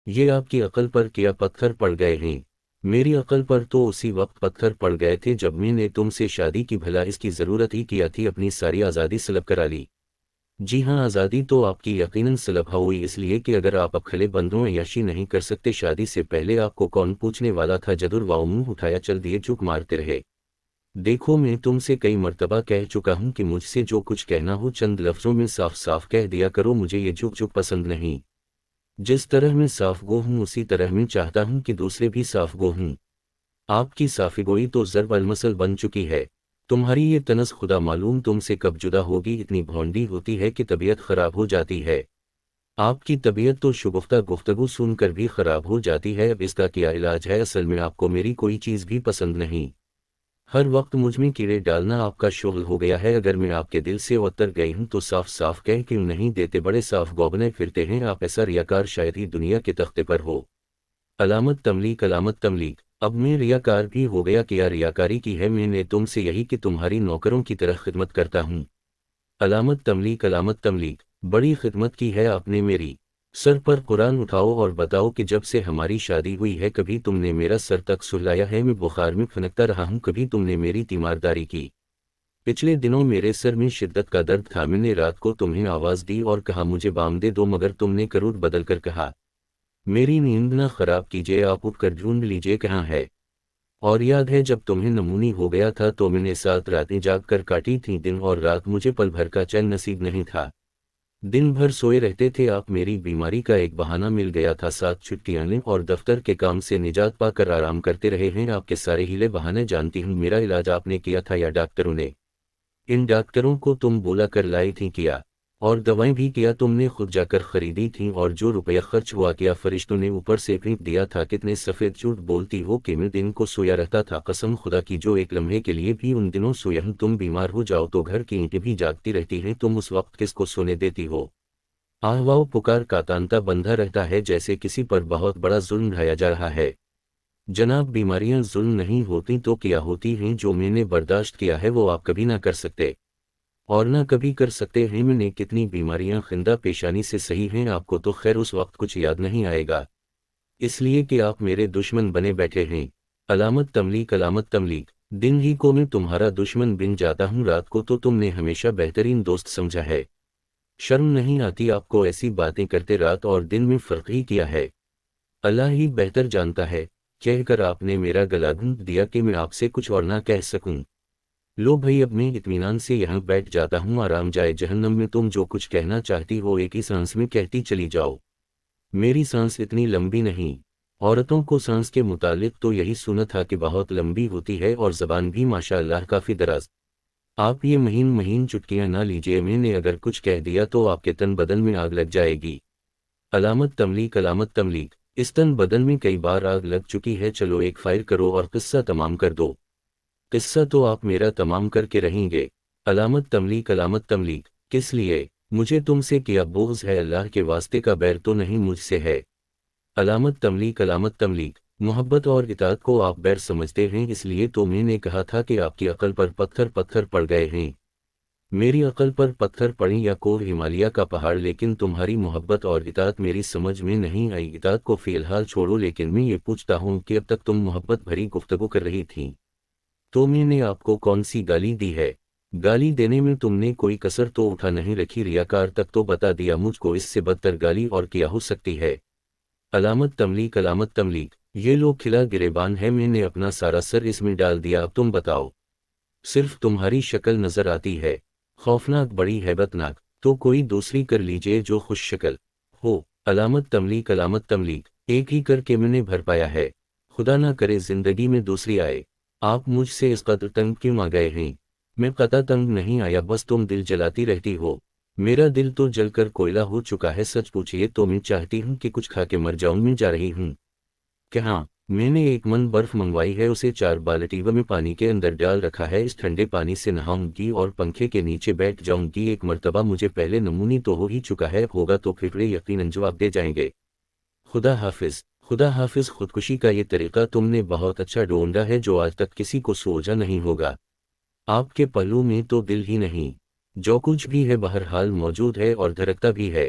یہ آپ کی عقل پر کیا پتھر پڑ گئے ہیں؟ میری عقل پر تو اسی وقت پتھر پڑ گئے تھے جب میں نے تم سے شادی کی، بھلا اس کی ضرورت ہی کیا تھی؟ اپنی ساری آزادی سلب کرا لی۔ جی ہاں، آزادی تو آپ کی یقیناً سلب ہوئی، اس لیے کہ اگر آپ اب کھلے بندوں عیاشی نہیں کر سکتے، شادی سے پہلے آپ کو کون پوچھنے والا تھا؟ جدر واؤ منہ اٹھایا چل دیے، چوک مارتے رہے۔ دیکھو، میں تم سے کئی مرتبہ کہہ چکا ہوں کہ مجھ سے جو کچھ کہنا ہو چند لفظوں میں صاف صاف کہہ دیا کرو، مجھے یہ چک چک پسند نہیں۔ جس طرح میں صاف گو ہوں اسی طرح میں چاہتا ہوں کہ دوسرے بھی صاف گو ہوں۔ آپ کی صافگوئی تو ضرب المثل بن چکی ہے۔ تمہاری یہ طنز خدا معلوم تم سے کب جدا ہوگی، اتنی بھونڈی ہوتی ہے کہ طبیعت خراب ہو جاتی ہے۔ آپ کی طبیعت تو شگفتہ گفتگو سن کر بھی خراب ہو جاتی ہے، اب اس کا کیا علاج ہے؟ اصل میں آپ کو میری کوئی چیز بھی پسند نہیں۔ ہر وقت مجھ میں کیڑے ڈالنا آپ کا شغل ہو گیا ہے۔ اگر میں آپ کے دل سے اتر گئی ہوں تو صاف صاف کہہ کیوں نہیں دیتے؟ بڑے صاف گوبنے پھرتے ہیں آپ، ایسا ریاکار شاید ہی دنیا کے تختے پر ہو۔ علامت تملیک، علامت تملیک۔ اب میں ریاکار بھی ہو گیا؟ کیا ریاکاری کی ہے میں نے تم سے؟ یہی کہ تمہاری نوکروں کی طرح خدمت کرتا ہوں۔ علامت تملیک، علامت تملیک۔ بڑی خدمت کی ہے آپ نے میری۔ سر پر قرآن اٹھاؤ اور بتاؤ کہ جب سے ہماری شادی ہوئی ہے کبھی تم نے میرا سر تک سلایا ہے؟ میں بخار میں پھنکتا رہا ہوں، کبھی تم نے میری تیمارداری کی؟ پچھلے دنوں میرے سر میں شدت کا درد تھا، میں نے رات کو تمہیں آواز دی اور کہا مجھے بام دے دو، مگر تم نے کروٹ بدل کر کہا میری نیند نہ خراب کیجیے، آپ اٹھ کر ڈھونڈ لیجیے کہاں ہے۔ اور یاد ہے جب تمہیں نمونی ہو گیا تھا تو میں نے 7 راتیں جاگ کر کاٹی تھیں، دن اور رات مجھے پل بھر کا چین نصیب نہیں تھا۔ دن بھر سوئے رہتے تھے آپ، میری بیماری کا ایک بہانہ مل گیا تھا، 7 چھٹیاں لیں اور دفتر کے کام سے نجات پا کر آرام کرتے رہے ہیں آپ کے سارے ہیلے بہانے جانتی ہوں۔ میرا علاج آپ نے کیا تھا یا ڈاکٹروں نے؟ ان ڈاکٹروں کو تم بولا کر لائی تھی کیا؟ اور دوائیں بھی کیا تم نے خود جا کر خریدی تھیں؟ اور جو روپیہ خرچ ہوا کیا فرشتوں نے اوپر سے پھینک دیا تھا؟ کتنے سفید جھوٹ بولتی ہو کہ میں دن کو سویا رہتا تھا، قسم خدا کی جو ایک لمحے کے لیے بھی ان دنوں سویا ہوں۔ تم بیمار ہو جاؤ تو گھر کی اینٹیں بھی جاگتی رہتی ہیں، تم اس وقت کس کو سونے دیتی ہو؟ آہواؤ پکار کا تانتا بندھا رہتا ہے جیسے کسی پر بہت بڑا ظلم ڈھایا جا رہا ہے۔ جناب، بیماریاں ظلم نہیں ہوتی تو کیا ہوتی ہیں؟ جو میں نے برداشت کیا ہے وہ آپ کبھی نہ کر سکتے اور نہ کبھی کر سکتے ہیں۔ میں نے کتنی بیماریاں خندہ پیشانی سے سہی ہیں، آپ کو تو خیر اس وقت کچھ یاد نہیں آئے گا، اس لیے کہ آپ میرے دشمن بنے بیٹھے ہیں۔ علامت تملیک، علامت تملیک۔ دن ہی کو میں تمہارا دشمن بن جاتا ہوں، رات کو تو تم نے ہمیشہ بہترین دوست سمجھا ہے۔ شرم نہیں آتی آپ کو ایسی باتیں کرتے؟ رات اور دن میں فرق ہی کیا ہے؟ اللہ ہی بہتر جانتا ہے، کہہ کر آپ نے میرا گلا گھونٹ دیا کہ میں آپ سے کچھ اور نہ کہہ سکوں۔ لو بھائی، اب میں اطمینان سے یہاں بیٹھ جاتا ہوں، آرام جائے جہنم میں، تم جو کچھ کہنا چاہتی ہو ایک ہی سانس میں کہتی چلی جاؤ۔ میری سانس اتنی لمبی نہیں، عورتوں کو سانس کے متعلق تو یہی سنا تھا کہ بہت لمبی ہوتی ہے اور زبان بھی ماشاءاللہ کافی دراز۔ آپ یہ مہین مہین چٹکیاں نہ لیجیے، میں نے اگر کچھ کہہ دیا تو آپ کے تن بدن میں آگ لگ جائے گی۔ علامت تملیک، علامت تملیک۔ اس تن بدن میں کئی بار آگ لگ چکی ہے، چلو ایک فائر کرو اور قصہ تمام کر دو۔ قصہ تو آپ میرا تمام کر کے رہیں گے۔ علامت تملیک، علامت تملیک۔ کس لیے؟ مجھے تم سے کیا بغض ہے؟ اللہ کے واسطے کا بیر تو نہیں مجھ سے ہے؟ علامت تملیک، علامت تملیک۔ محبت اور اطاعت کو آپ بیر سمجھتے ہیں، اس لیے تو میں نے کہا تھا کہ آپ کی عقل پر پتھر پتھر پڑ گئے ہیں۔ میری عقل پر پتھر پڑیں یا کوہ ہمالیہ کا پہاڑ، لیکن تمہاری محبت اور اطاعت میری سمجھ میں نہیں آئی۔ اطاعت کو فی الحال چھوڑو، لیکن میں یہ پوچھتا ہوں کہ اب تک تم محبت بھری گفتگو کر رہی تھیں تو میں نے آپ کو کون سی گالی دی ہے؟ گالی دینے میں تم نے کوئی کسر تو اٹھا نہیں رکھی، ریاکار تک تو بتا دیا، مجھ کو اس سے بدتر گالی اور کیا ہو سکتی ہے؟ علامت تملیک، علامت تملیک۔ یہ لوگ کھلا گریبان ہے، میں نے اپنا سارا سر اس میں ڈال دیا، اب تم بتاؤ۔ صرف تمہاری شکل نظر آتی ہے، خوفناک، بڑی ہیبت ناک، تو کوئی دوسری کر لیجئے جو خوش شکل ہو۔ علامت تملیک، علامت تملیک۔ ایک ہی کر کے میں نے بھر پایا ہے، خدا نہ کرے زندگی میں دوسری آئے۔ آپ مجھ سے اس قدر تنگ کیوں آ گئے ہیں؟ میں قطع تنگ نہیں آیا، بس تم دل جلاتی رہتی ہو۔ میرا دل تو جل کر کوئلہ ہو چکا ہے، سچ پوچھئے تو میں چاہتی ہوں کہ کچھ کھا کے مر جاؤں۔ میں جا رہی ہوں کہ ہاں، میں نے 1 من برف منگوائی ہے، اسے 4 بالٹیوں میں پانی کے اندر ڈال رکھا ہے، اس ٹھنڈے پانی سے نہاؤں گی اور پنکھے کے نیچے بیٹھ جاؤں گی۔ ایک مرتبہ مجھے پہلے نمونی تو ہو ہی چکا ہے، ہوگا تو پھیپھڑے یقیناً جواب دے جائیں گے۔ خدا حافظ، خدا حافظ۔ خودکشی کا یہ طریقہ تم نے بہت اچھا ڈھونڈا ہے جو آج تک کسی کو سوجا نہیں ہوگا۔ آپ کے پلوں میں تو دل ہی نہیں، جو کچھ بھی ہے بہرحال موجود ہے اور دھڑکتا بھی ہے۔